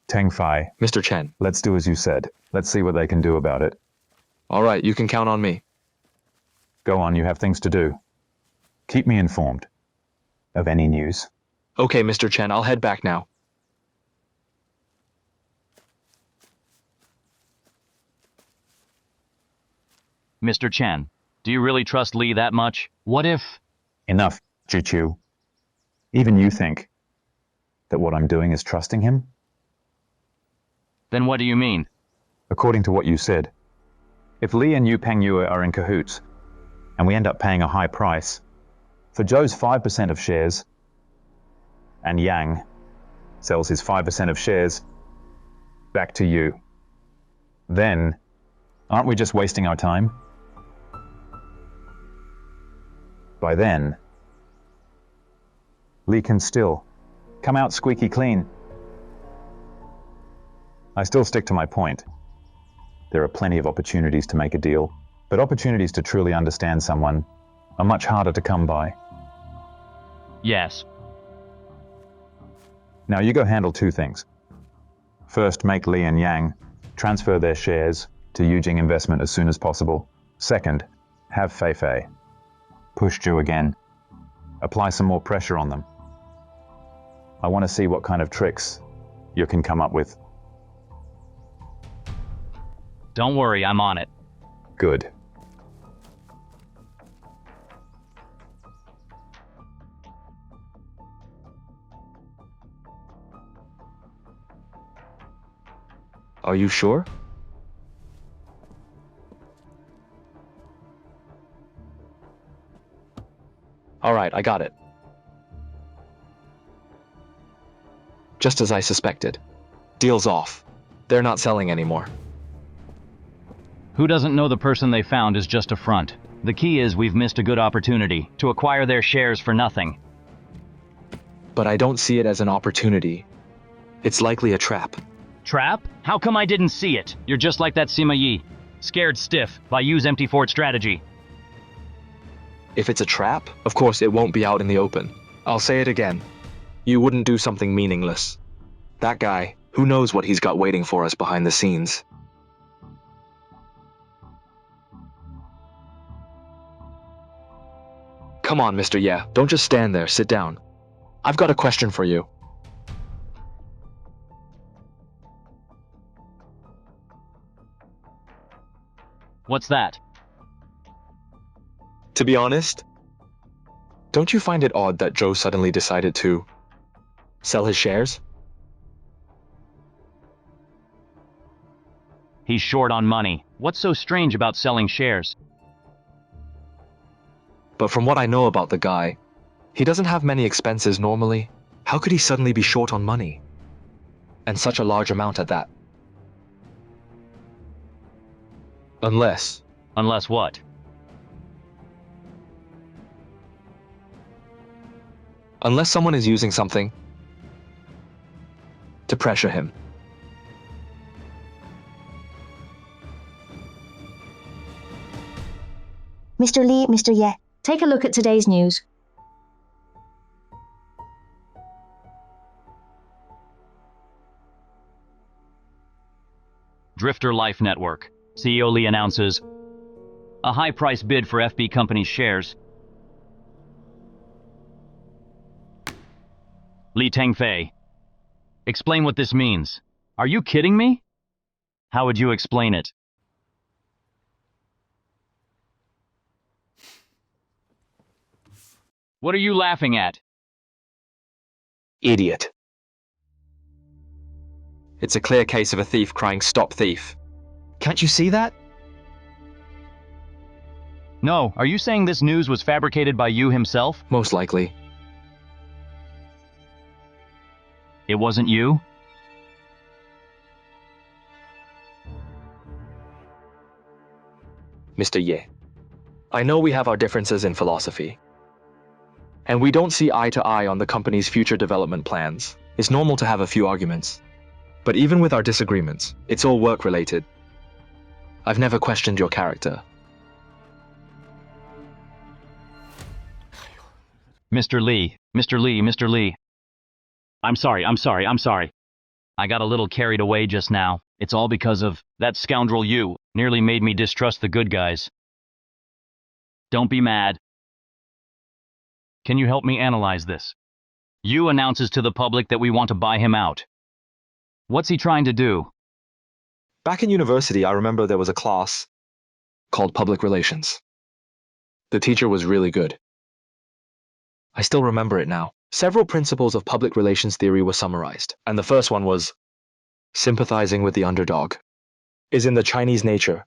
Teng Fai, Mr. Chen. let's do as you said. Let's see what they can do about it. All right, you can count on me. Go on, you have things to do. Keep me informed of any news. Okay, Mr. Chen, I'll head back now. Mr. Chen, do you really trust Li that much? What if... Enough, Jichu. Even you think that what I'm doing is trusting him? Then what do you mean? According to what you said, if Li and Yu Pen Yue are in cahoots, and we end up paying a high price, for Zhou's 5% of shares, and Yang sells his 5% of shares back to you, then aren't we just wasting our time? By then, Li can still come out squeaky clean. I still stick to my point. There are plenty of opportunities to make a deal, but opportunities to truly understand someone are much harder to come by. Yes. Now you go handle two things. First, make Li and Yang transfer their shares to Yujing Investment as soon as possible. Second, have Fei Fei push Zhou again. Apply some more pressure on them. I want to see what kind of tricks you can come up with. Don't worry, I'm on it. Good. Are you sure? All right, I got it. Just as I suspected. Deal's off. They're not selling anymore. Who doesn't know the person they found is just a front? The key is we've missed a good opportunity to acquire their shares for nothing. But I don't see it as an opportunity. It's likely a trap. Trap? How come I didn't see it? You're just like that Sima Yi. Scared stiff by use empty fort strategy. If it's a trap, of course it won't be out in the open. I'll say it again. You wouldn't do something meaningless. That guy, who knows what he's got waiting for us behind the scenes? Come on, Mr. Ye, don't just stand there, sit down. I've got a question for you. What's that? To be honest, don't you find it odd that Zhou suddenly decided to sell his shares? He's short on money. What's so strange about selling shares? But from what I know about the guy, he doesn't have many expenses normally. How could he suddenly be short on money? And such a large amount at that? Unless what? Unless someone is using something to pressure him. Mr. Li, Mr. Ye, take a look at today's news. Drifter Life Network. CEO Li announces a high-price bid for FB company's shares. Li Tengfei. Explain what this means. Are you kidding me? How would you explain it? What are you laughing at? Idiot. It's a clear case of a thief crying, "Stop thief." Can't you see that? No, are you saying this news was fabricated by you himself? Most likely. It wasn't you? Mr. Ye, I know we have our differences in philosophy, and we don't see eye to eye on the company's future development plans. It's normal to have a few arguments. But even with our disagreements, it's all work-related. I've never questioned your character. Mr. Li, Mr. Li, Mr. Li. I'm sorry. I got a little carried away just now. It's all because of that scoundrel Yu. Nearly made me distrust the good guys. Don't be mad. Can you help me analyze this? Yu announces to the public that we want to buy him out. What's he trying to do? Back in university, I remember there was a class called Public Relations. The teacher was really good. I still remember it now. Several principles of public relations theory were summarized, and the first one was sympathizing with the underdog is in the Chinese nature.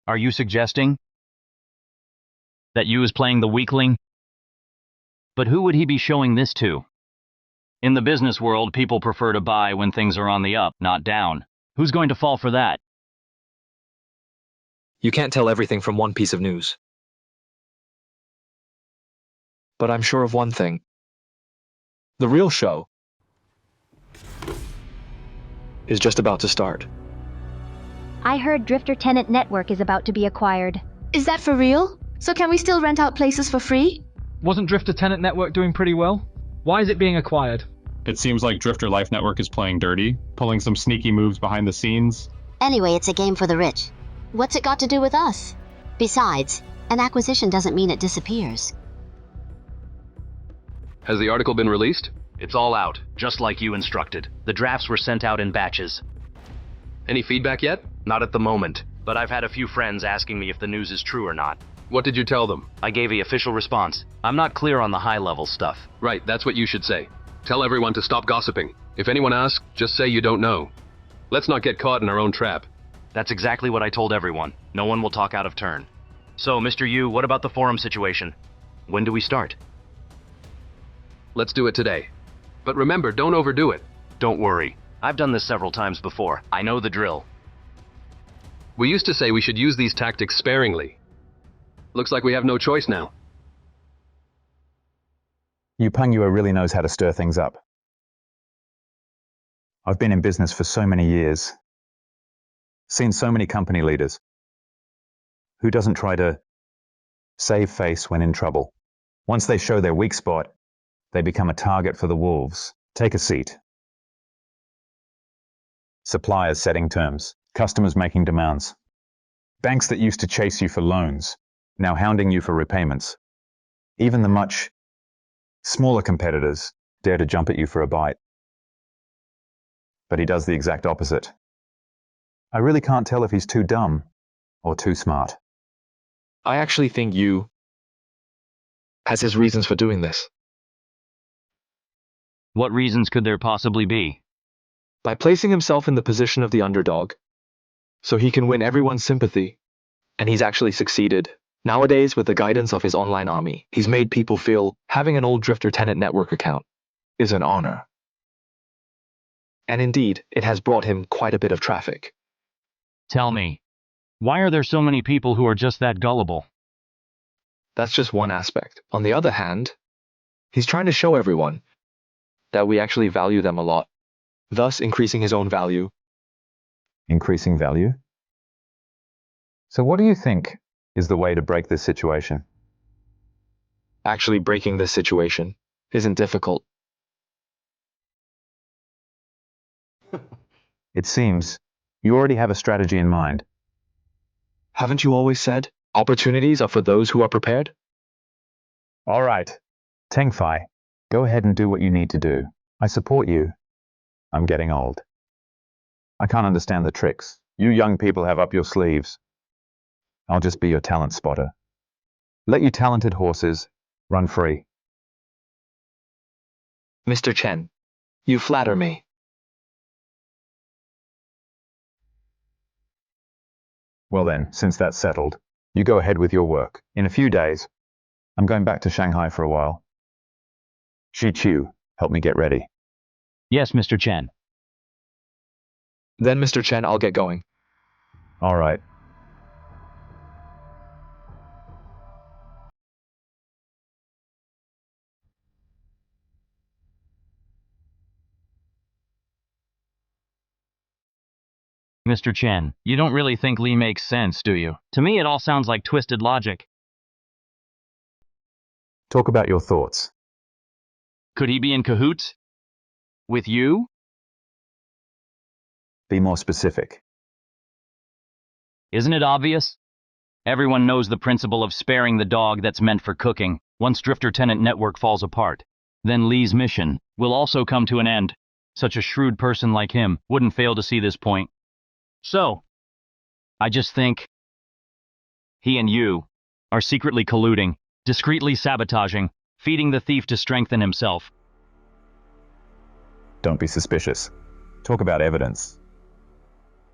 Are you suggesting that Yu is playing the weakling? But who would he be showing this to? In the business world, people prefer to buy when things are on the up, not down. Who's going to fall for that? You can't tell everything from one piece of news. But I'm sure of one thing. The real show is just about to start. I heard Drifter Tenant Network is about to be acquired. Is that for real? So can we still rent out places for free? Wasn't Drifter Tenant Network doing pretty well? Why is it being acquired? It seems like Drifter Life Network is playing dirty, pulling some sneaky moves behind the scenes. Anyway, it's a game for the rich. What's it got to do with us? Besides, an acquisition doesn't mean it disappears. Has the article been released? It's all out, just like you instructed. The drafts were sent out in batches. Any feedback yet? Not at the moment, but I've had a few friends asking me if the news is true or not. What did you tell them? I gave the official response. I'm not clear on the high-level stuff. Right, that's what you should say. Tell everyone to stop gossiping. If anyone asks, just say you don't know. Let's not get caught in our own trap. That's exactly what I told everyone. No one will talk out of turn. So, Mr. Yu, what about the forum situation? When do we start? Let's do it today. But remember, don't overdo it. Don't worry. I've done this several times before. I know the drill. We used to say we should use these tactics sparingly. Looks like we have no choice now. Yu Pen Yue really knows how to stir things up. I've been in business for so many years, seen so many company leaders. Who doesn't try to save face when in trouble? Once they show their weak spot, they become a target for the wolves. Take a seat. Suppliers setting terms, customers making demands. Banks that used to chase you for loans, now hounding you for repayments. Even the much smaller competitors dare to jump at you for a bite. But he does the exact opposite. I really can't tell if he's too dumb or too smart. I actually think Yu has his reasons for doing this. What reasons could there possibly be? By placing himself in the position of the underdog, so he can win everyone's sympathy. And he's actually succeeded. Nowadays, with the guidance of his online army, he's made people feel having an old Drifter Tenant Network account is an honor. And indeed, it has brought him quite a bit of traffic. Tell me, why are there so many people who are just that gullible? That's just one aspect. On the other hand, he's trying to show everyone that we actually value them a lot, thus increasing his own value. Increasing value? So what do you think is the way to break this situation? Actually, breaking this situation isn't difficult. It seems you already have a strategy in mind. Haven't you always said, opportunities are for those who are prepared? All right, Teng Fai, go ahead and do what you need to do. I support you. I'm getting old. I can't understand the tricks you young people have up your sleeves. I'll just be your talent spotter. Let you talented horses run free. Mr. Chen, you flatter me. Well then, since that's settled, you go ahead with your work. In a few days, I'm going back to Shanghai for a while. Shi Qiu, help me get ready. Yes, Mr. Chen. Then, Mr. Chen, I'll get going. All right. Mr. Chen, you don't really think Li makes sense, do you? To me, it all sounds like twisted logic. Talk about your thoughts. Could he be in cahoots? With you? Be more specific. Isn't it obvious? Everyone knows the principle of sparing the dog that's meant for cooking. Once Drifter Tenant Network falls apart, then Li's mission will also come to an end. Such a shrewd person like him wouldn't fail to see this point. So, I just think he and you are secretly colluding, discreetly sabotaging, feeding the thief to strengthen himself. Don't be suspicious. Talk about evidence.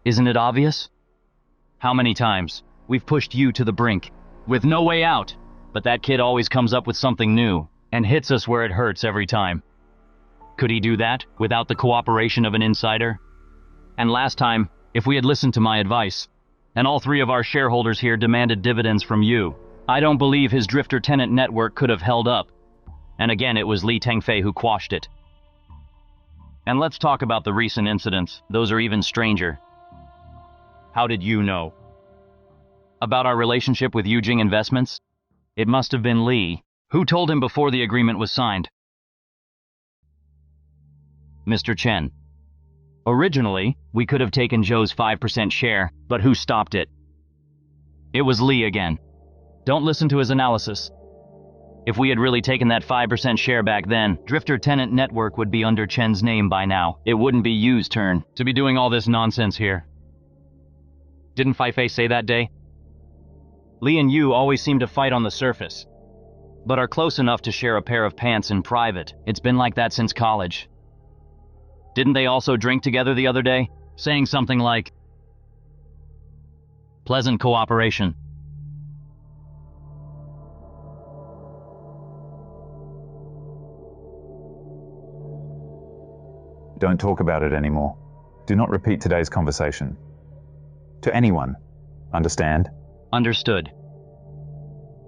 Isn't it obvious? How many times we've pushed you to the brink, with no way out, but that kid always comes up with something new, and hits us where it hurts every time. Could he do that without the cooperation of an insider? And last time, if we had listened to my advice, and all three of our shareholders here demanded dividends from you, I don't believe his Drifter Tenant Network could have held up. And again, it was Li Tengfei who quashed it. And let's talk about the recent incidents. Those are even stranger. How did you know? About our relationship with Yujing Investments? It must have been Li. Who told him before the agreement was signed? Mr. Chen. Originally, we could have taken Zhou's 5% share, but who stopped it? It was Li again. Don't listen to his analysis. If we had really taken that 5% share back then, Drifter Tenant Network would be under Chen's name by now. It wouldn't be Yu's turn to be doing all this nonsense here. Didn't Fei Fei say that day? Li and Yu always seem to fight on the surface, but are close enough to share a pair of pants in private. It's been like that since college. Didn't they also drink together the other day, saying something like, pleasant cooperation? Don't talk about it anymore. Do not repeat today's conversation. To anyone. Understand? Understood.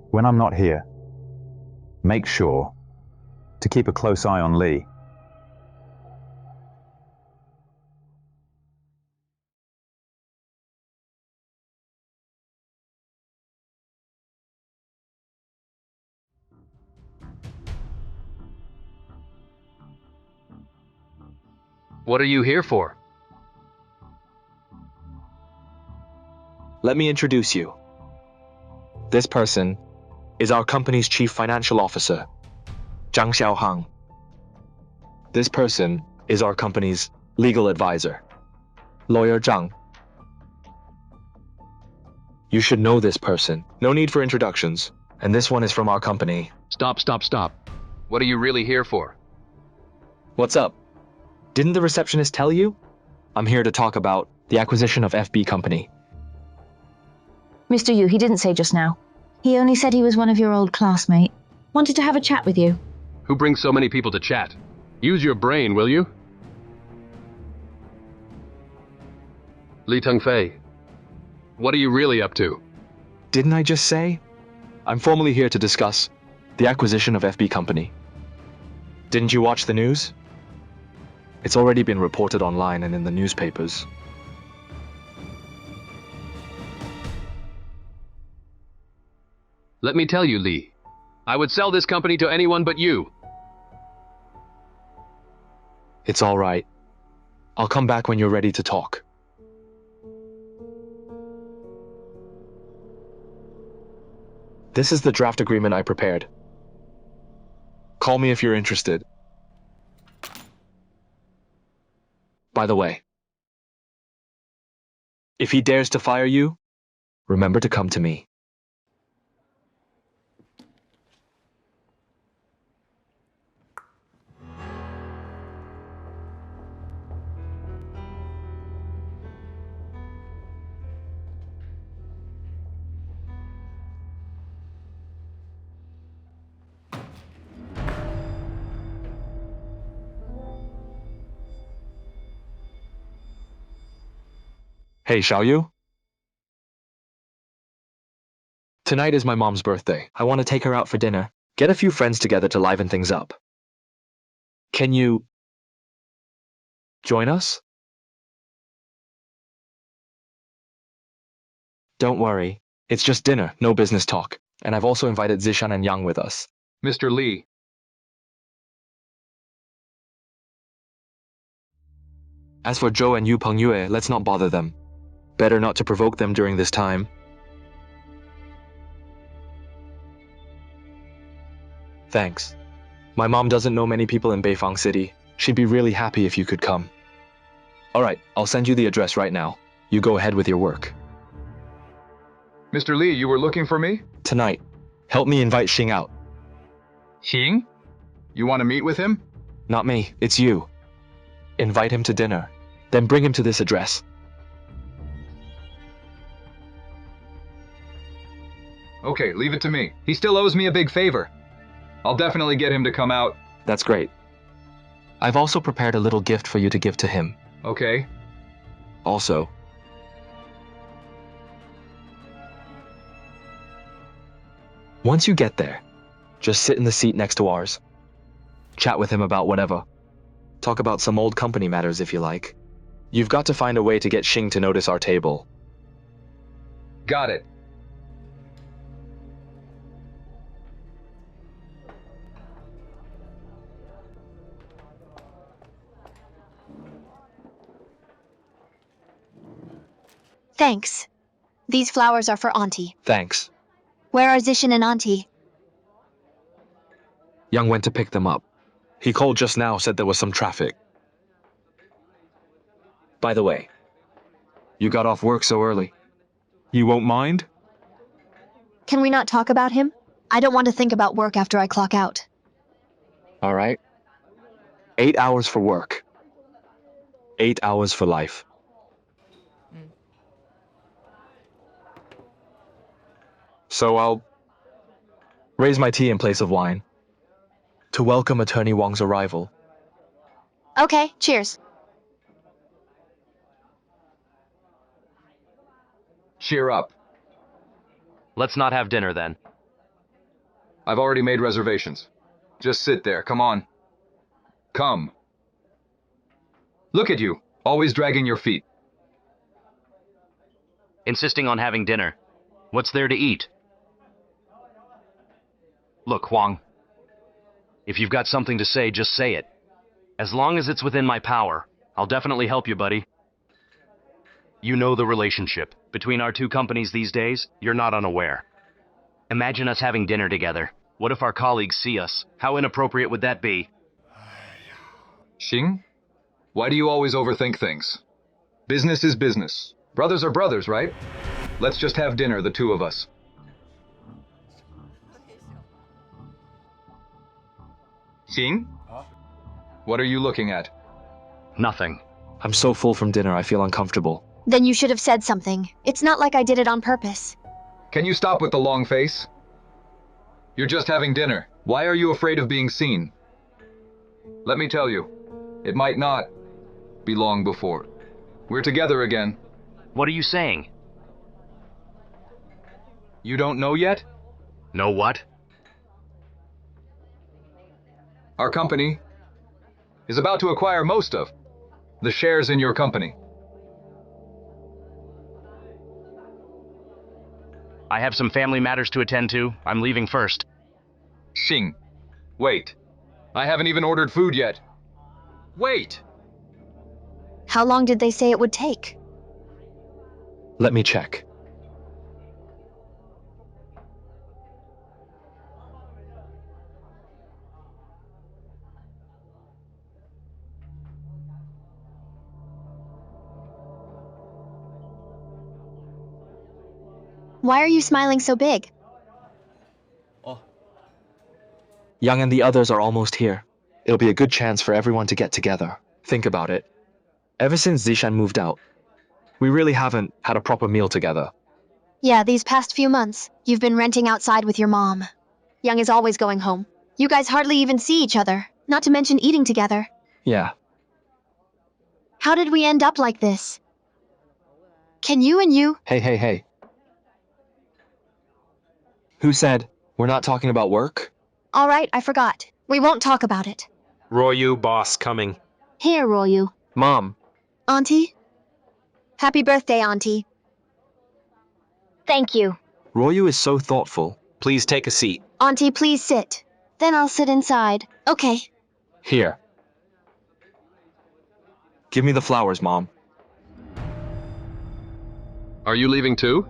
When I'm not here, make sure to keep a close eye on Li. What are you here for? Let me introduce you. This person is our company's chief financial officer, Zhang Xiaohang. This person is our company's legal advisor, lawyer Zhang. You should know this person. No need for introductions. And this one is from our company. Stop, stop, stop. What are you really here for? What's up? Didn't the receptionist tell you? I'm here to talk about the acquisition of FB company. Mr. Yu, he didn't say just now. He only said he was one of your old classmate. Wanted to have a chat with you. Who brings so many people to chat? Use your brain, will you? Li Tengfei, what are you really up to? Didn't I just say? I'm formally here to discuss the acquisition of FB company. Didn't you watch the news? It's already been reported online and in the newspapers. Let me tell you, Li. I would sell this company to anyone but you. It's all right. I'll come back when you're ready to talk. This is the draft agreement I prepared. Call me if you're interested. By the way, if he dares to fire you, remember to come to me. Hey, Xiaoyu? Tonight is my mom's birthday. I want to take her out for dinner. Get a few friends together to liven things up. Can you join us? Don't worry. It's just dinner, no business talk. And I've also invited Zishan and Yang with us. Mr. Li, As for Zhou and Yu Pen Yue, let's not bother them. Better not to provoke them during this time. Thanks. My mom doesn't know many people in Beifang City. She'd be really happy if you could come. Alright, I'll send you the address right now. You go ahead with your work. Mr. Li, you were looking for me? Tonight, help me invite Xing out. Xing? You want to meet with him? Not me, it's you. Invite him to dinner, then bring him to this address. Okay, leave it to me. He still owes me a big favor. I'll definitely get him to come out. That's great. I've also prepared a little gift for you to give to him. Okay. Also, once you get there, just sit in the seat next to ours. Chat with him about whatever. Talk about some old company matters if you like. You've got to find a way to get Xing to notice our table. Got it. Thanks. These flowers are for Auntie. Thanks. Where are Zishan and Auntie? Yang went to pick them up. He called just now, said there was some traffic. By the way, you got off work so early. You won't mind? Can we not talk about him? I don't want to think about work after I clock out. All right. 8 hours for work. 8 hours for life. So I'll raise my tea in place of wine to welcome Attorney Wang's arrival. Okay, cheers. Cheer up. Let's not have dinner then. I've already made reservations. Just sit there, come on. Come. Look at you, always dragging your feet. Insisting on having dinner. What's there to eat? Look, Huang. If you've got something to say, just say it. As long as it's within my power, I'll definitely help you, buddy. You know the relationship between our two companies these days. You're not unaware. Imagine us having dinner together. What if our colleagues see us? How inappropriate would that be? Xing? Why do you always overthink things? Business is business. Brothers are brothers, right? Let's just have dinner, the two of us. Xing? What are you looking at? Nothing. I'm so full from dinner, I feel uncomfortable. Then you should have said something. It's not like I did it on purpose. Can you stop with the long face? You're just having dinner. Why are you afraid of being seen? Let me tell you, it might not be long before we're together again. What are you saying? You don't know yet? Know what? Our company is about to acquire most of the shares in your company. I have some family matters to attend to. I'm leaving first. Xing, wait. I haven't even ordered food yet. Wait! How long did they say it would take? Let me check. Why are you smiling so big? Yang and the others are almost here. It'll be a good chance for everyone to get together. Think about it. Ever since Zishan moved out, we really haven't had a proper meal together. Yeah, these past few months, you've been renting outside with your mom. Yang is always going home. You guys hardly even see each other, not to mention eating together. Yeah. How did we end up like this? Can you and you... Hey. Who said we're not talking about work? All right, I forgot. We won't talk about it. Ruo Yu, boss, coming. Here, Ruo Yu. Mom. Auntie? Happy birthday, Auntie. Thank you. Ruo Yu is so thoughtful. Please take a seat. Auntie, please sit. Then I'll sit inside. Okay. Here. Give me the flowers, Mom. Are you leaving too?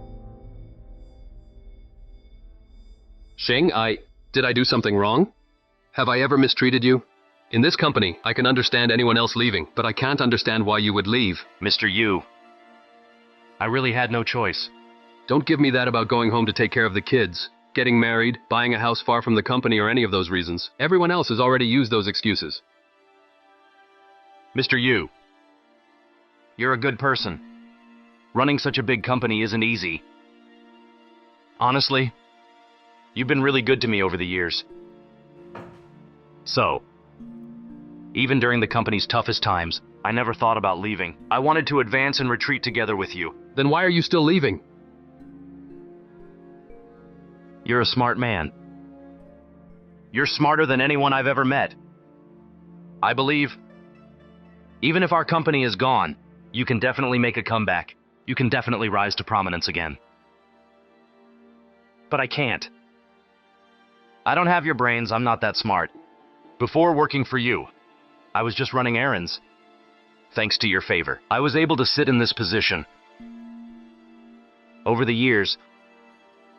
Xing, did I do something wrong? Have I ever mistreated you? In this company, I can understand anyone else leaving, but I can't understand why you would leave. Mr. Yu, I really had no choice. Don't give me that about going home to take care of the kids, getting married, buying a house far from the company, or any of those reasons. Everyone else has already used those excuses. Mr. Yu, you're a good person. Running such a big company isn't easy. Honestly, you've been really good to me over the years. So, even during the company's toughest times, I never thought about leaving. I wanted to advance and retreat together with you. Then why are you still leaving? You're a smart man. You're smarter than anyone I've ever met. I believe, even if our company is gone, you can definitely make a comeback. You can definitely rise to prominence again. But I can't. I don't have your brains, I'm not that smart. Before working for you, I was just running errands. Thanks to your favor, I was able to sit in this position. Over the years,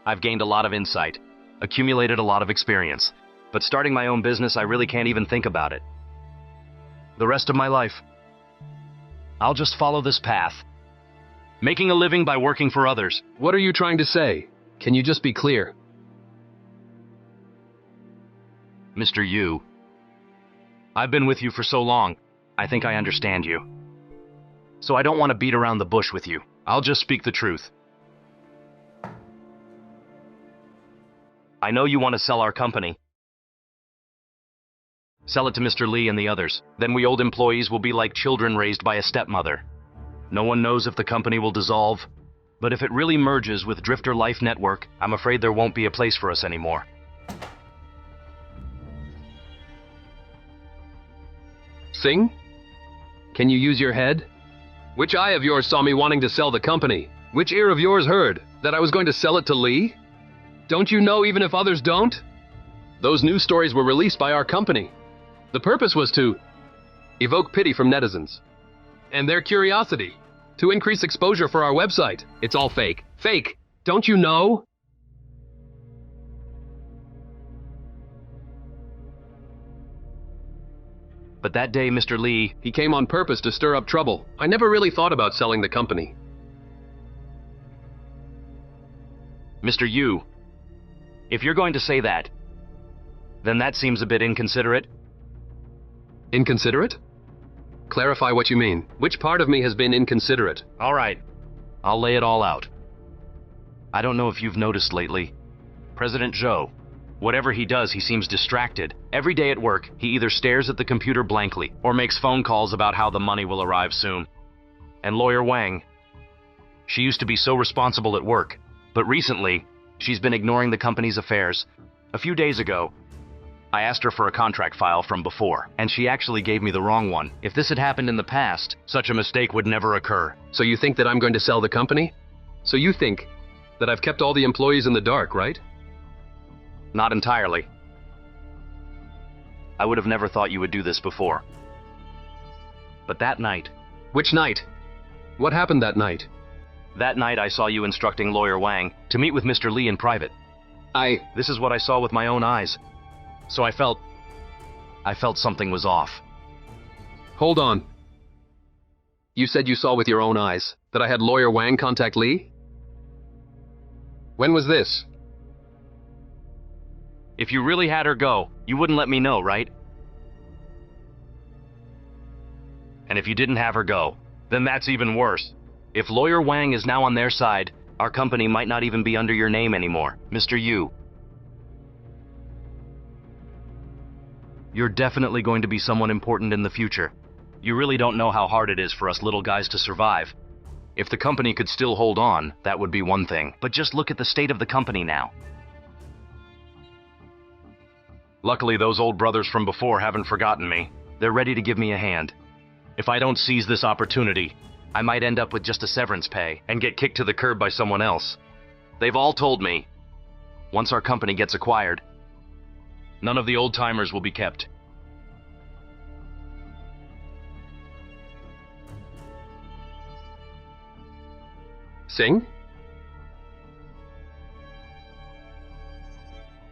I've gained a lot of insight, accumulated a lot of experience, but starting my own business, I really can't even think about it. The rest of my life, I'll just follow this path, making a living by working for others. What are you trying to say? Can you just be clear? Mr. Yu, I've been with you for so long, I think I understand you. So I don't want to beat around the bush with you. I'll just speak the truth. I know you want to sell our company. Sell it to Mr. Li and the others. Then we old employees will be like children raised by a stepmother. No one knows if the company will dissolve, but if it really merges with Drifter Life Network, I'm afraid there won't be a place for us anymore. Sing? Can you use your head? Which eye of yours saw me wanting to sell the company? Which ear of yours heard that I was going to sell it to Li? Don't you know even if others don't? Those news stories were released by our company. The purpose was to evoke pity from netizens and their curiosity, to increase exposure for our website. It's all fake. Fake! Don't you know? But that day, Mr. Li, he came on purpose to stir up trouble. I never really thought about selling the company. Mr. Yu, if you're going to say that, then that seems a bit inconsiderate. Inconsiderate? Clarify what you mean. Which part of me has been inconsiderate? All right, I'll lay it all out. I don't know if you've noticed lately, President Zhou, whatever he does, he seems distracted. Every day at work, he either stares at the computer blankly or makes phone calls about how the money will arrive soon. And Lawyer Wang, she used to be so responsible at work, but recently, she's been ignoring the company's affairs. A few days ago, I asked her for a contract file from before, and she actually gave me the wrong one. If this had happened in the past, such a mistake would never occur. So you think that I'm going to sell the company? So you think that I've kept all the employees in the dark, right? Not entirely. I would have never thought you would do this before. But that night... Which night? What happened that night? That night I saw you instructing Lawyer Wang to meet with Mr. Li in private. This is what I saw with my own eyes. So I felt something was off. Hold on. You said you saw with your own eyes that I had Lawyer Wang contact Li? When was this? If you really had her go, you wouldn't let me know, right? And if you didn't have her go, then that's even worse. If Lawyer Wang is now on their side, our company might not even be under your name anymore, Mr. Yu. You're definitely going to be someone important in the future. You really don't know how hard it is for us little guys to survive. If the company could still hold on, that would be one thing. But just look at the state of the company now. Luckily, those old brothers from before haven't forgotten me. They're ready to give me a hand. If I don't seize this opportunity, I might end up with just a severance pay and get kicked to the curb by someone else. They've all told me, once our company gets acquired, none of the old-timers will be kept. Sing?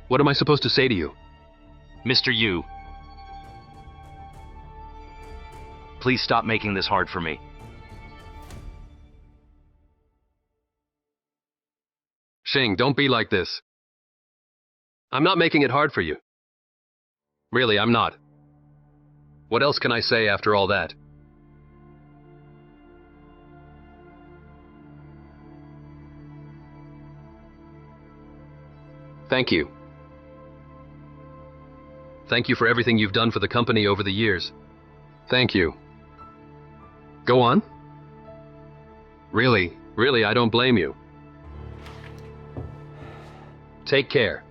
What am I supposed to say to you? Mr. Yu, please stop making this hard for me. Xing, don't be like this. I'm not making it hard for you. Really, I'm not. What else can I say after all that? Thank you. Thank you for everything you've done for the company over the years. Thank you. Go on. Really, I don't blame you. Take care.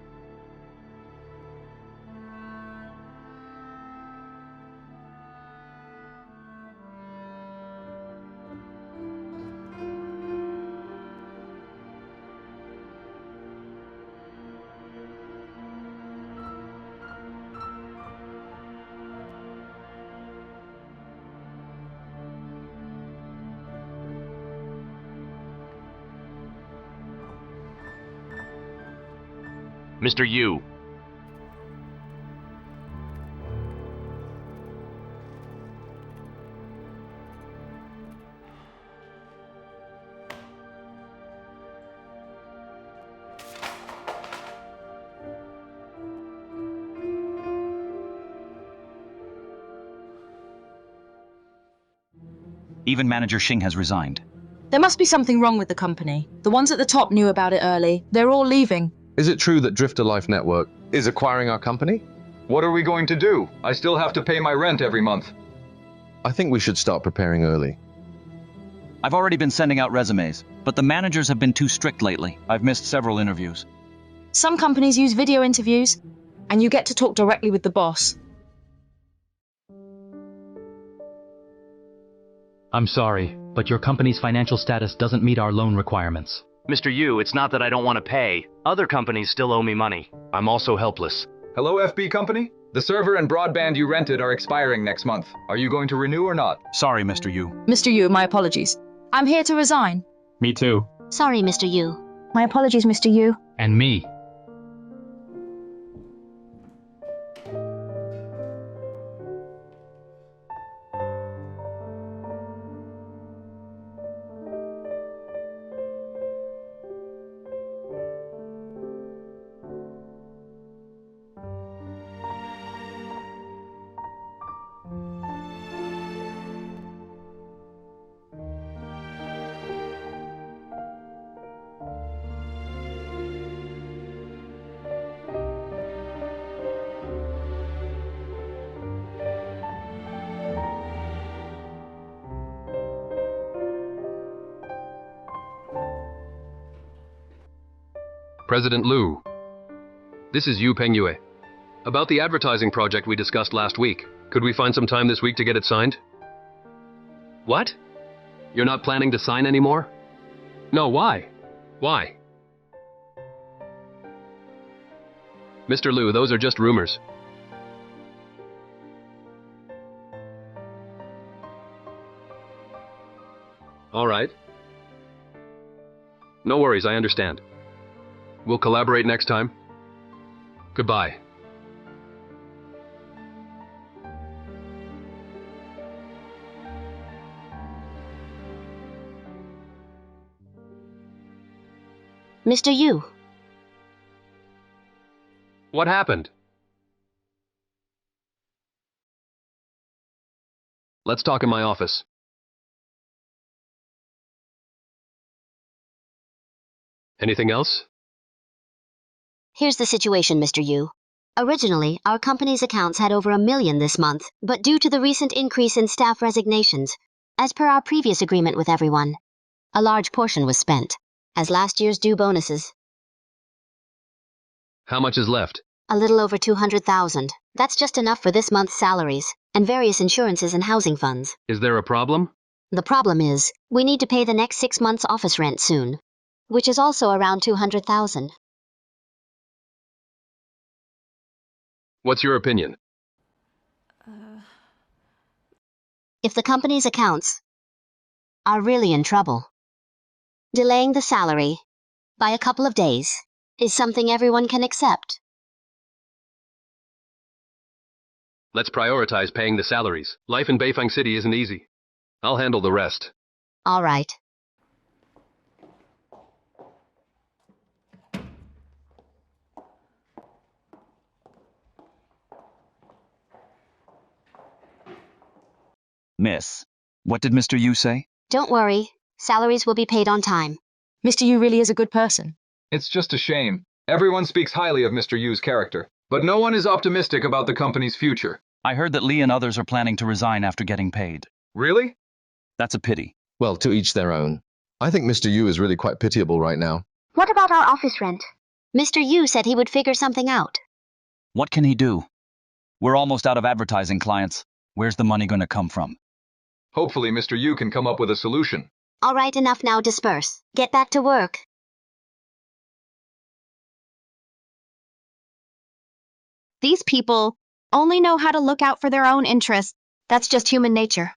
Mr. Yu. Even Manager Xing has resigned. There must be something wrong with the company. The ones at the top knew about it early. They're all leaving. Is it true that Drifter Life Network is acquiring our company? What are we going to do? I still have to pay my rent every month. I think we should start preparing early. I've already been sending out resumes, but the managers have been too strict lately. I've missed several interviews. Some companies use video interviews, and you get to talk directly with the boss. I'm sorry, but your company's financial status doesn't meet our loan requirements. Mr. Yu, it's not that I don't want to pay. Other companies still owe me money. I'm also helpless. Hello, FB company? The server and broadband you rented are expiring next month. Are you going to renew or not? Sorry, Mr. Yu. Mr. Yu, my apologies. I'm here to resign. Me too. Sorry, Mr. Yu. My apologies, Mr. Yu. And me. President Liu. This is Yu Pen Yue. About the advertising project we discussed last week. Could we find some time this week to get it signed? What? You're not planning to sign anymore? No, why? Why? Mr. Liu, those are just rumors. All right. No worries, I understand. We'll collaborate next time. Goodbye. Mr. Yu. What happened? Let's talk in my office. Anything else? Here's the situation, Mr. Yu. Originally, our company's accounts had over 1 million this month, but due to the recent increase in staff resignations, as per our previous agreement with everyone, a large portion was spent, as last year's due bonuses. How much is left? A little over 200,000. That's just enough for this month's salaries, and various insurances and housing funds. Is there a problem? The problem is, we need to pay the next 6 months' office rent soon, which is also around 200,000. What's your opinion? If the company's accounts are really in trouble, Delaying the salary by a couple of days is something everyone can accept. Let's prioritize paying the salaries. Life in Beifang City isn't easy. I'll handle the rest. All right. Miss, what did Mr. Yu say? Don't worry. Salaries will be paid on time. Mr. Yu really is a good person. It's just a shame. Everyone speaks highly of Mr. Yu's character, but no one is optimistic about the company's future. I heard that Lee and others are planning to resign after getting paid. Really? That's a pity. Well, to each their own. I think Mr. Yu is really quite pitiable right now. What about our office rent? Mr. Yu said he would figure something out. What can he do? We're almost out of advertising clients. Where's the money going to come from? Hopefully Mr. Yu can come up with a solution. All right, enough now, disperse. Get back to work. These people only know how to look out for their own interests. That's just human nature.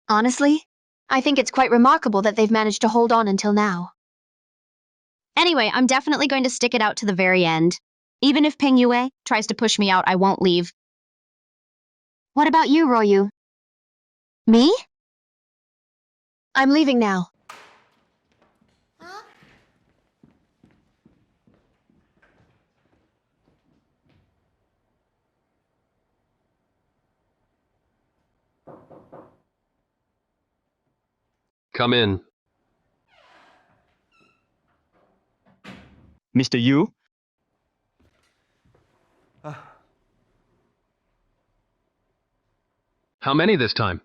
Honestly, I think it's quite remarkable that they've managed to hold on until now. Anyway, I'm definitely going to stick it out to the very end. Even if Peng Yue tries to push me out, I won't leave. What about you, Ruo Yu? Me? I'm leaving now. Come in. Mr. Yu? How many this time?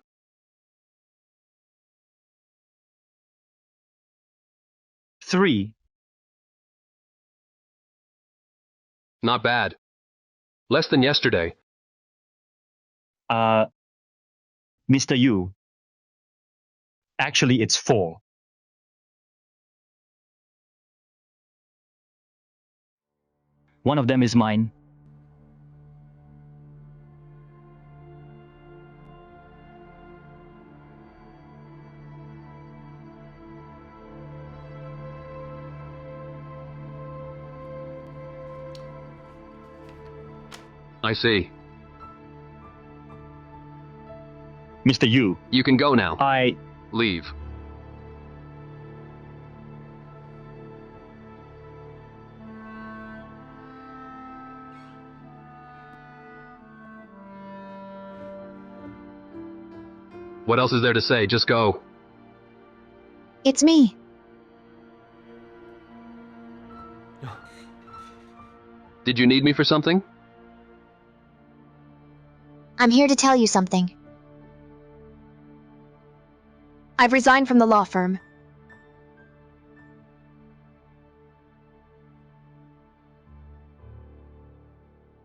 3. Not bad. Less than yesterday. Mr. Yu. Actually, it's 4. One of them is mine. I see. Mr. Yu. You can go now. I... Leave. What else is there to say? Just go. It's me. Did you need me for something? I'm here to tell you something. I've resigned from the law firm.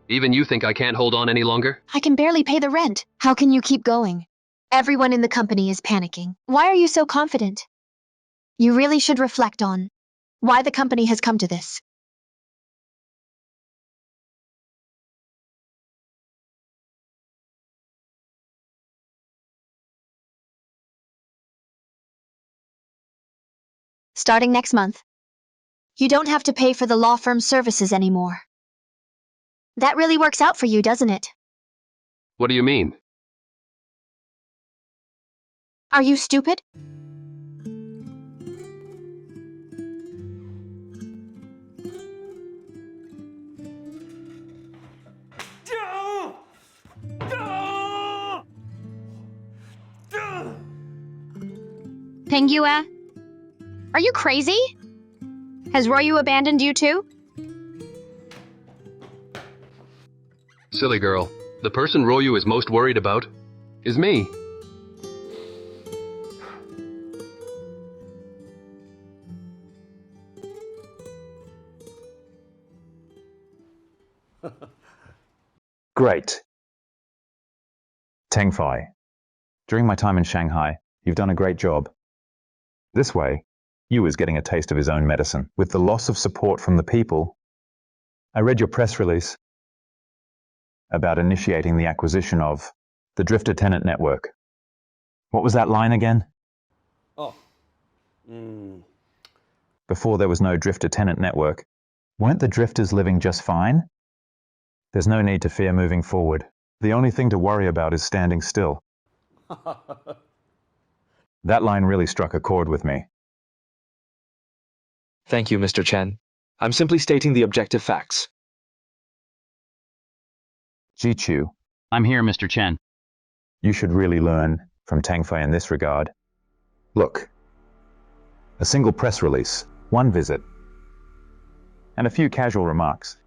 Even you think I can't hold on any longer? I can barely pay the rent. How can you keep going? Everyone in the company is panicking. Why are you so confident? You really should reflect on why the company has come to this. Starting next month, you don't have to pay for the law firm's services anymore. That really works out for you, doesn't it? What do you mean? Are you stupid? Peng Yue? Are you crazy? Has Ruo Yu abandoned you too? Silly girl. The person Ruo Yu is most worried about is me. Great. Teng Fai, during my time in Shanghai, you've done a great job. This way, Yu is getting a taste of his own medicine. With the loss of support from the people, I read your press release about initiating the acquisition of the Drifter Tenant Network. What was that line again? Oh, Before there was no drifter tenant network, weren't the drifters living just fine? There's no need to fear moving forward. The only thing to worry about is standing still. That line really struck a chord with me. Thank you, Mr. Chen. I'm simply stating the objective facts. Jichu, I'm here, Mr. Chen. you should really learn from Teng Fei in this regard. Look, a single press release, one visit, and a few casual remarks.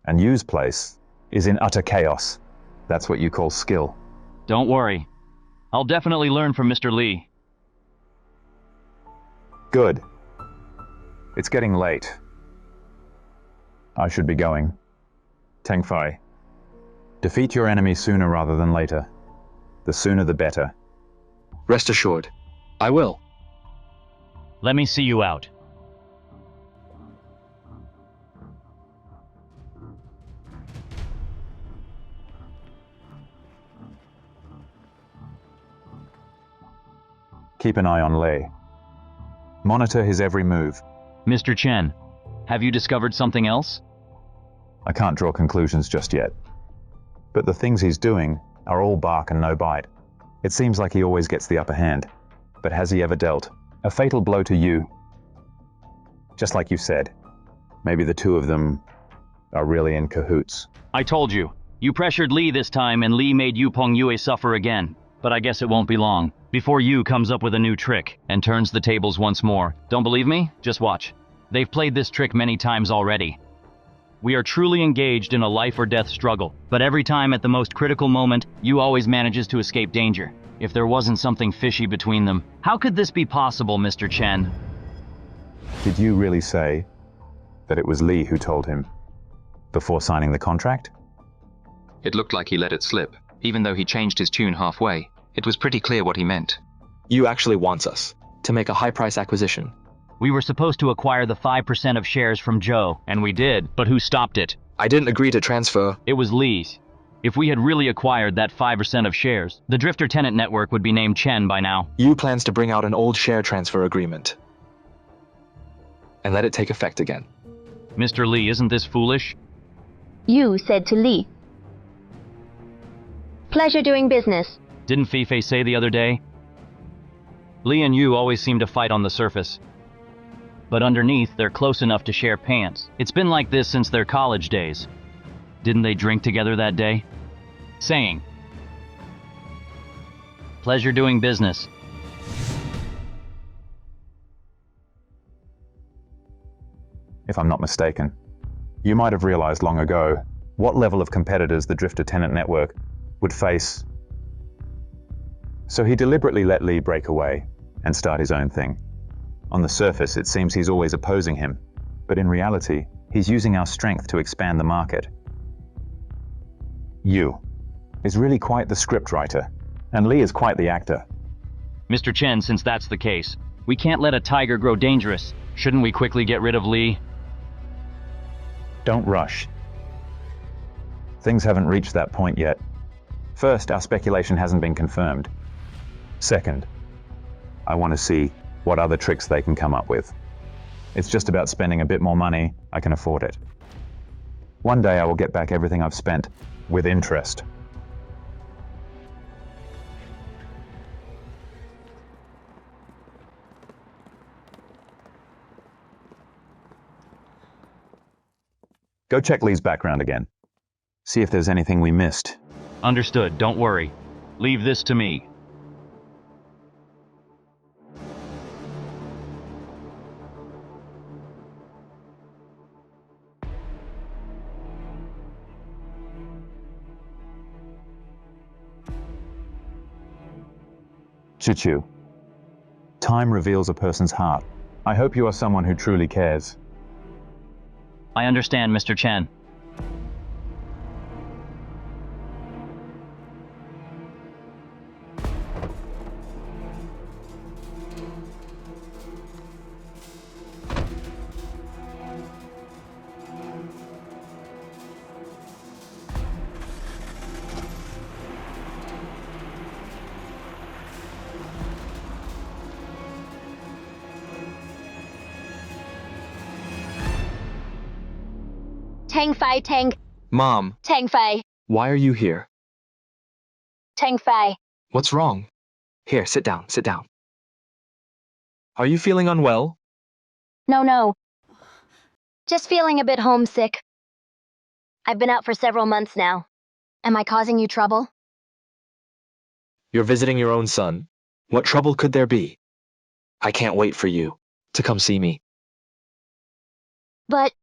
And Yu's place is in utter chaos. That's what you call skill. Don't worry. I'll definitely learn from Mr. Li. Good. It's getting late. I should be going. Teng Fei, defeat your enemy sooner rather than later. The sooner the better. Rest assured, I will. Let me see you out. Keep an eye on Lei. Monitor his every move. Mr. Chen, have you discovered something else? I can't draw conclusions just yet. But the things he's doing are all bark and no bite. It seems like he always gets the upper hand. But has he ever dealt a fatal blow to Yu? Just like you said, maybe the two of them are really in cahoots. I told you. You pressured Li this time and Li made Yu Pen Yue suffer again. But I guess it won't be long before Yu comes up with a new trick and turns the tables once more. Don't believe me? Just watch. They've played this trick many times already. We are truly engaged in a life or death struggle, but every time at the most critical moment, Yu always manages to escape danger. If there wasn't something fishy between them, how could this be possible, Mr. Chen? Did you really say that it was Li who told him before signing the contract? It looked like he let it slip. Even though he changed his tune halfway, it was pretty clear what he meant. Yu actually wants us to make a high-price acquisition. We were supposed to acquire the 5% of shares from Zhou, and we did, but who stopped it? I didn't agree to transfer. It was Li's. If we had really acquired that 5% of shares, the Drifter Tenant Network would be named Chen by now. Yu plans to bring out an old share transfer agreement and let it take effect again. Mr. Li, isn't this foolish? Yu said to Li. Pleasure doing business. Didn't Fei say the other day? Li and Yu always seem to fight on the surface. But underneath, they're close enough to share pants. It's been like this since their college days. Didn't they drink together that day? Saying, pleasure doing business. If I'm not mistaken, you might have realized long ago what level of competitors the Drifter Tenant Network would face. So he deliberately let Li break away and start his own thing. On the surface, it seems he's always opposing him, but in reality, he's using our strength to expand the market. Yu is really quite the scriptwriter, and Li is quite the actor. Mr. Chen, since that's the case, we can't let a tiger grow dangerous. Shouldn't we quickly get rid of Li? Don't rush. Things haven't reached that point yet. First, our speculation hasn't been confirmed. Second, I want to see what other tricks they can come up with. It's just about spending a bit more money. I can afford it. One day I will get back everything I've spent, with interest. Go check Li's background again. See if there's anything we missed. Understood, don't worry. Leave this to me. Chichu, time reveals a person's heart. I hope you are someone who truly cares. I understand, Mr. Chen. Teng Fei Teng. Mom, Teng Fei. why are you here? Teng Fei. What's wrong? Here, sit down, sit down. Are you feeling unwell? No. Just feeling a bit homesick. I've been out for several months now. Am I causing you trouble? You're visiting your own son. What trouble could there be? I can't wait for you to come see me. But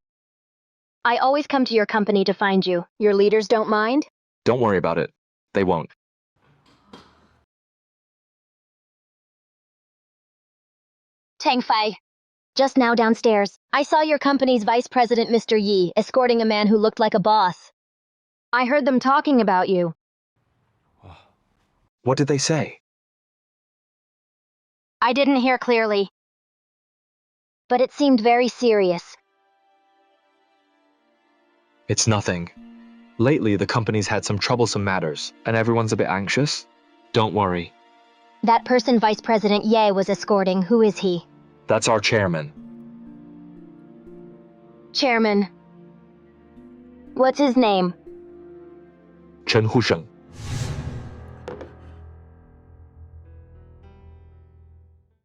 I always come to your company to find you. Your leaders don't mind? Don't worry about it. They won't. Teng Fei. Just now downstairs, I saw your company's vice president, Mr. Yi, escorting a man who looked like a boss. I heard them talking about you. What did they say? I didn't hear clearly. But it seemed very serious. It's nothing. Lately, the company's had some troublesome matters, and everyone's a bit anxious. Don't worry. That person Vice President Ye was escorting, who is he? That's our chairman. Chairman. What's his name? Chen Husheng.